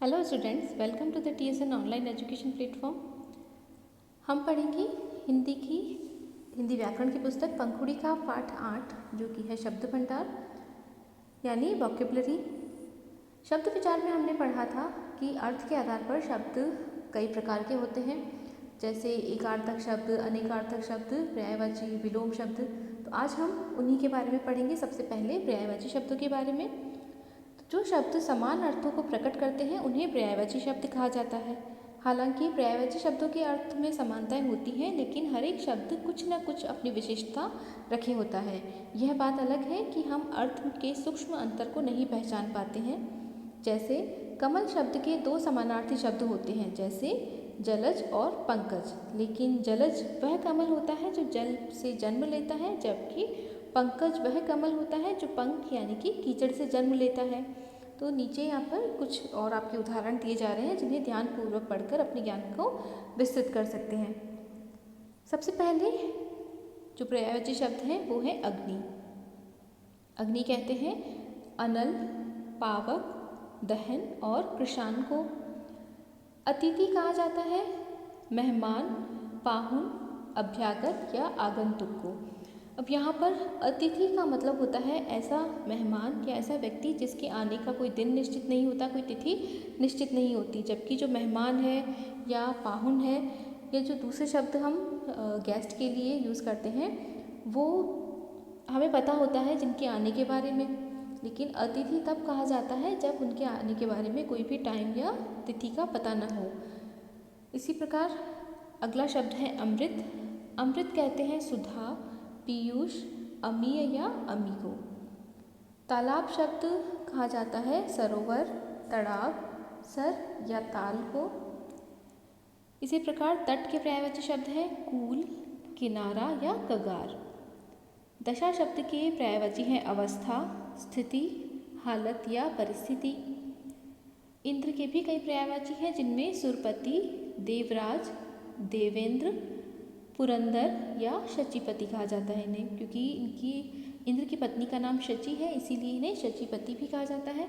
Hello students, welcome to the TSN online education platform. हम पढ़ेंगे हिंदी व्याकरण की पुस्तक पंखुड़ी का पाठ 8 जो कि है शब्द भंडार यानी वोकैबुलरी। शब्द विचार में हमने पढ़ा था कि अर्थ के आधार पर शब्द कई प्रकार के होते हैं, जैसे एकार्थक शब्द, अनेकार्थक शब्द, पर्यायवाची, विलोम शब्द। तो आज हम उन्हीं के बारे में पढ़ेंगे। सबसे पहले पर्यायवाची शब्दों के बारे में। जो शब्द समान अर्थों को प्रकट करते हैं उन्हें पर्यायवाची शब्द कहा जाता है। हालांकि पर्यायवाची शब्दों के अर्थ में समानताएं होती हैं, लेकिन हर एक शब्द कुछ न कुछ अपनी विशेषता रखे होता है। यह बात अलग है कि हम अर्थ के सूक्ष्म अंतर को नहीं पहचान पाते हैं। जैसे कमल शब्द के दो समानार्थी शब्द होते हैं, जैसे जलज और पंकज, लेकिन जलज वह कमल होता है जो जल से जन्म लेता है, जबकि पंकज वह कमल होता है जो पंख यानी कि कीचड़ से जन्म लेता है। तो नीचे यहाँ पर कुछ और आपके उदाहरण दिए जा रहे हैं जिन्हें ध्यानपूर्वक पढ़कर अपने ज्ञान को विस्तृत कर सकते हैं। सबसे पहले जो पर्यायवाची शब्द है वो है अग्नि। अग्नि कहते हैं अनल, पावक, दहन और कृशान को। अतिथि कहा जाता है मेहमान, पाहुन, अभ्यागत या आगंतुक को। अब यहाँ पर अतिथि का मतलब होता है ऐसा मेहमान या ऐसा व्यक्ति जिसके आने का कोई दिन निश्चित नहीं होता, कोई तिथि निश्चित नहीं होती। जबकि जो मेहमान है या पाहुन है या जो दूसरे शब्द हम गेस्ट के लिए यूज़ करते हैं वो हमें पता होता है जिनके आने के बारे में। लेकिन अतिथि तब कहा जाता है जब उनके आने के बारे में कोई भी टाइम या तिथि का पता न हो। इसी प्रकार अगला शब्द है अमृत। अमृत कहते हैं सुधा, पीयूष, अमीय या अमी को। तालाब शब्द कहा जाता है सरोवर, तड़ाव, सर या ताल को। इसी प्रकार तट के पर्यायवाची शब्द है कूल, किनारा या कगार। दशा शब्द के पर्यायवाची है अवस्था, स्थिति, हालत या परिस्थिति। इंद्र के भी कई पर्यायवाची हैं जिनमें सुरपति, देवराज, देवेंद्र, पुरंदर या शचीपति कहा जाता है इन्हें, क्योंकि इंद्र की पत्नी का नाम शची है, इसीलिए इन्हें शचीपति भी कहा जाता है।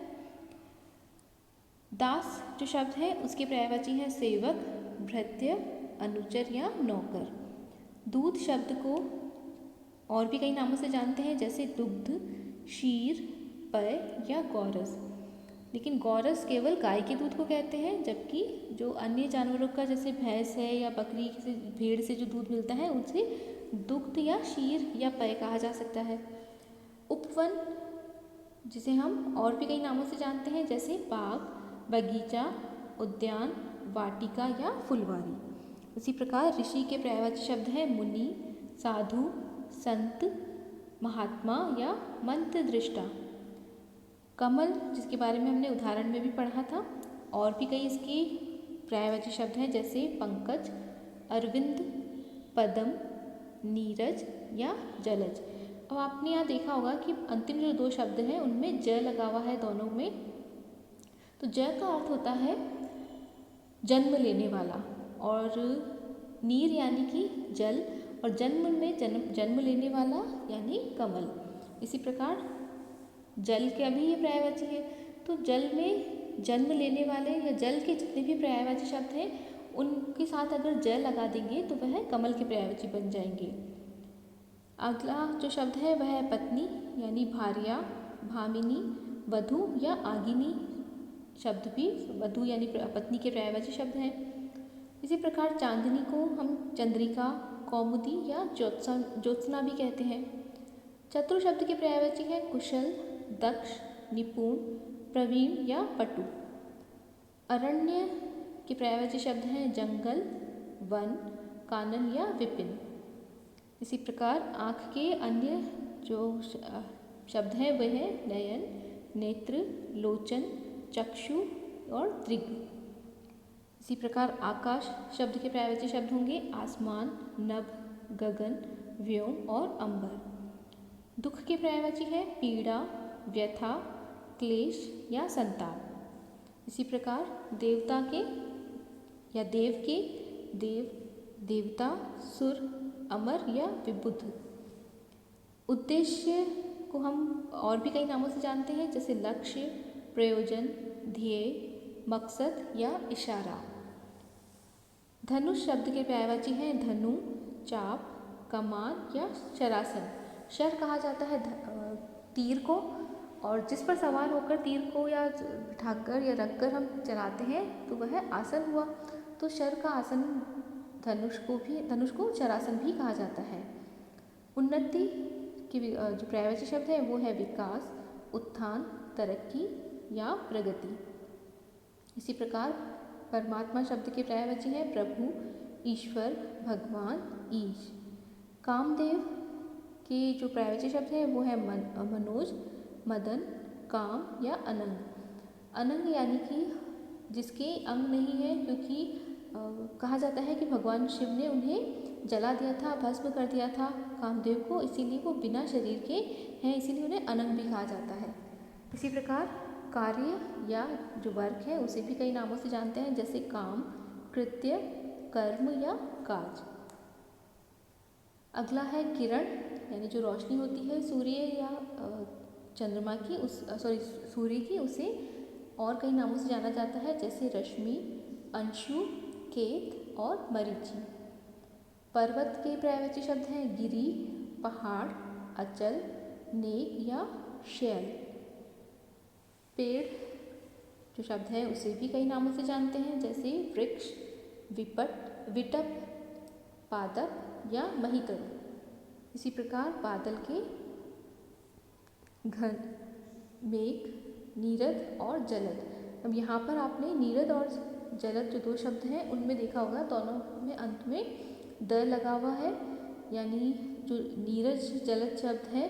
दास जो शब्द है उसके पर्यायवाची हैं सेवक, भृत्य, अनुचर या नौकर। दूध शब्द को और भी कई नामों से जानते हैं, जैसे दुग्ध, क्षीर, पेय या गौरस। लेकिन गौरस केवल गाय के दूध को कहते हैं, जबकि जो अन्य जानवरों का जैसे भैंस है या बकरी से, भेड़ से जो दूध मिलता है उसे दुग्ध या क्षीर या पेय कहा जा सकता है। उपवन जिसे हम और भी कई नामों से जानते हैं, जैसे बाग, बगीचा, उद्यान, वाटिका या फुलवारी। इसी प्रकार ऋषि के पर्यायवाची शब्द है मुनि, साधु, संत, महात्मा या मंत्र दृष्टा। कमल जिसके बारे में हमने उदाहरण में भी पढ़ा था, और भी कई इसके पर्यायवाची शब्द हैं, जैसे पंकज, अरविंद, पदम, नीरज या जलज। अब आपने यहाँ देखा होगा कि अंतिम जो दो शब्द हैं उनमें ज लगा हुआ है दोनों में। तो ज का अर्थ होता है जन्म लेने वाला, और नीर यानी कि जल, और जन्म में जन्म लेने वाला यानी कमल। इसी प्रकार जल के अभी ये पर्यायवाची है, तो जल में जन्म लेने वाले या जल के जितने भी पर्यायवाची शब्द हैं उनके साथ अगर ज लगा देंगे तो वह कमल के पर्यायवाची बन जाएंगे। अगला जो शब्द है वह है पत्नी यानी भार्या, भामिनी, वधू या आगिनी शब्द भी वधू यानी पत्नी के पर्यायवाची शब्द हैं। इसी प्रकार चांदनी को हम चंद्रिका, कौमुदी या ज्योत्सना भी कहते हैं। चतुर शब्द के पर्यायवाची है कुशल, दक्ष, निपुण, प्रवीण या पटु। अरण्य के पर्यायवाची शब्द हैं जंगल, वन, कानन या विपिन। इसी प्रकार आँख के अन्य जो शब्द हैं वे हैं नयन, नेत्र, लोचन, चक्षु और दृग। इसी प्रकार आकाश शब्द के पर्यायवाची शब्द होंगे आसमान, नभ, गगन, व्योम और अंबर। दुख के पर्यायवाची है पीड़ा, व्यथा, क्लेश या संताप। इसी प्रकार देवता के या देव के देव, देवता, सुर, अमर या विबुध। उद्देश्य को हम और भी कई नामों से जानते हैं, जैसे लक्ष्य, प्रयोजन, ध्येय, मकसद या इशारा। धनुष शब्द के पर्यायवाची हैं धनु, चाप, कमान या शरासन। शर कहा जाता है तीर को, और जिस पर सवार होकर तीर को या बिठाकर या रखकर हम चलाते हैं तो वह आसन हुआ। तो शर का आसन धनुष को शरासन भी कहा जाता है। उन्नति की जो पर्यायवाची शब्द है वो है विकास, उत्थान, तरक्की या प्रगति। इसी प्रकार परमात्मा शब्द के पर्यायवाची है प्रभु, ईश्वर, भगवान, ईश। कामदेव के जो पर्यायवाची शब्द है वो है मनोज, मदन, काम या अनंग। अनंग यानी कि जिसके अंग नहीं है, क्योंकि कहा जाता है कि भगवान शिव ने उन्हें जला दिया था, भस्म कर दिया था कामदेव को, इसीलिए वो बिना शरीर के हैं, इसीलिए उन्हें अनंग भी कहा जाता है। इसी प्रकार कार्य या जो वर्क है उसे भी कई नामों से जानते हैं, जैसे काम, कृत्य, कर्म या काज। अगला है किरण, यानी जो रोशनी होती है सूर्य या चंद्रमा की, सूर्य की, उसे और कई नामों से जाना जाता है, जैसे रश्मि, अंशु, केत और मरीचि। पर्वत के पर्यायवाची शब्द हैं गिरि, पहाड़, अचल, नेक या शैल। पेड़ जो शब्द है उसे भी कई नामों से जानते हैं, जैसे वृक्ष, विटप, पादप या महितरु। इसी प्रकार बादल के घन, मेघ, नीरद और जलद। अब यहाँ पर आपने नीरद और जलद जो दो शब्द हैं उनमें देखा होगा, दोनों में अंत में द लगा हुआ है, यानी जो नीरज जलद शब्द है,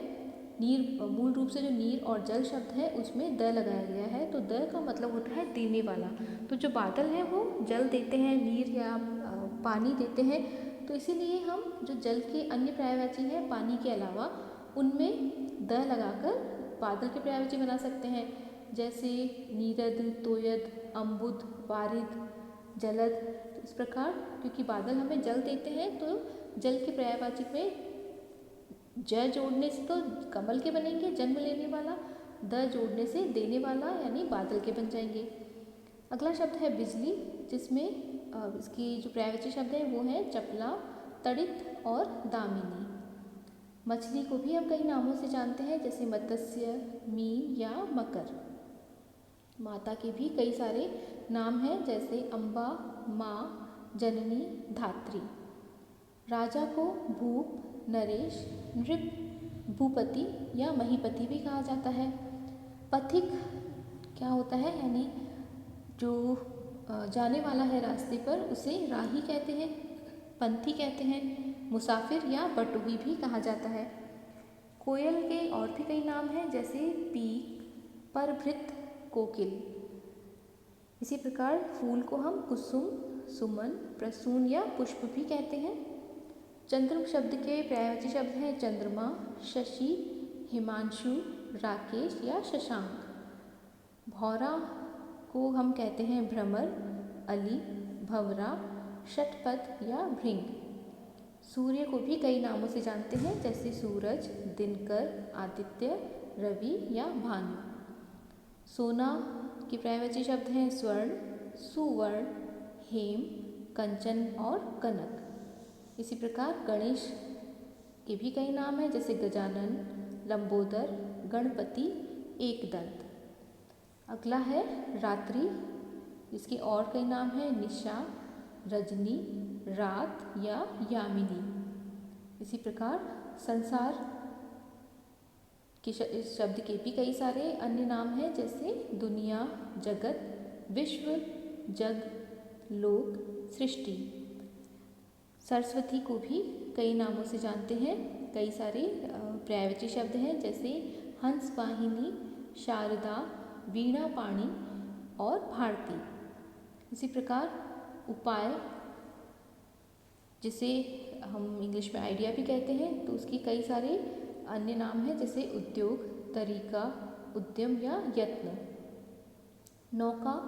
नीर मूल रूप से जो नीर और जल शब्द है उसमें द लगाया गया है, तो द का मतलब होता है देने वाला। तो जो बादल हैं वो जल देते हैं, नीर या पानी देते हैं, तो इसीलिए हम जो जल के अन्य पर्यायवाची हैं पानी के अलावा उनमें द लगाकर बादल के पर्यायवाची बना सकते हैं, जैसे नीरद, तोयद, अम्बुद, वारिद, जलद। तो इस प्रकार क्योंकि बादल हमें जल देते हैं तो जल के पर्यायवाची में ज जोड़ने से तो कमल के बनेंगे, जन्म लेने वाला, द जोड़ने से देने वाला यानी बादल के बन जाएंगे। अगला शब्द है बिजली, जिसमें इसकी जो पर्यायवाची शब्द है वो है चपला, तड़ित और दामिनी। मछली को भी हम कई नामों से जानते हैं, जैसे मत्स्य, मीन या मकर। माता के भी कई सारे नाम हैं, जैसे अम्बा, माँ, जननी, धात्री। राजा को भूप, नरेश, नृप, भूपति या महीपति भी कहा जाता है। पथिक क्या होता है, यानी जो जाने वाला है रास्ते पर उसे राही कहते हैं, पंथी कहते हैं, मुसाफिर या बटुही भी कहा जाता है। कोयल के और भी कई नाम हैं, जैसे पीक, परभृत, कोकिल। इसी प्रकार फूल को हम कुसुम, सुमन, प्रसून या पुष्प भी कहते हैं। चंद्र शब्द के पर्यायवाची शब्द हैं चंद्रमा, शशि, हिमांशु, राकेश या शशांक। भौरा को हम कहते हैं भ्रमर, अली, भंवरा, षटपथ या भृंग। सूर्य को भी कई नामों से जानते हैं, जैसे सूरज, दिनकर, आदित्य, रवि या भानु। सोना के पर्यायवाची शब्द हैं स्वर्ण, सुवर्ण, हेम, कंचन और कनक। इसी प्रकार गणेश के भी कई नाम हैं, जैसे गजानन, लंबोदर, गणपति, एकदंत। अगला है रात्रि, इसके और कई नाम हैं निशा, रजनी, रात या यामिनी। इसी प्रकार संसार के इस शब्द के भी कई सारे अन्य नाम हैं, जैसे दुनिया, जगत, विश्व, जग, लोक, सृष्टि। सरस्वती को भी कई नामों से जानते हैं, कई सारे पर्यायवाची शब्द हैं, जैसे हंस वाहिनी, शारदा, वीणा पाणी और भारती। इसी प्रकार उपाय, जिसे हम इंग्लिश में आइडिया भी कहते हैं, तो उसकी कई सारे अन्य नाम हैं, जैसे उद्योग, तरीका, उद्यम या यत्न। नौका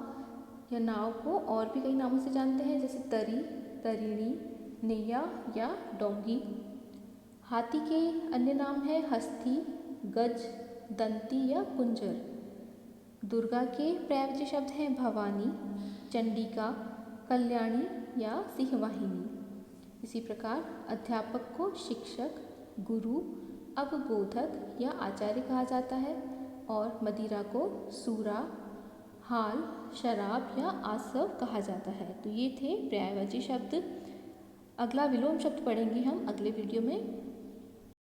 या नाव को और भी कई नामों से जानते हैं, जैसे तरी, तरिणी, नैया या डोंगी। हाथी के अन्य नाम हैं हस्ती, गज, दंती या कुंजर। दुर्गा के पर्यायवाची शब्द हैं भवानी, चंडिका, कल्याणी या सिंहवाहिनी। इसी प्रकार अध्यापक को शिक्षक, गुरु, अवबोधक या आचार्य कहा जाता है और मदिरा को सूरा, हाल, शराब या आसव कहा जाता है। तो ये थे पर्यायवाची शब्द। अगला विलोम शब्द पढ़ेंगे हम अगले वीडियो में।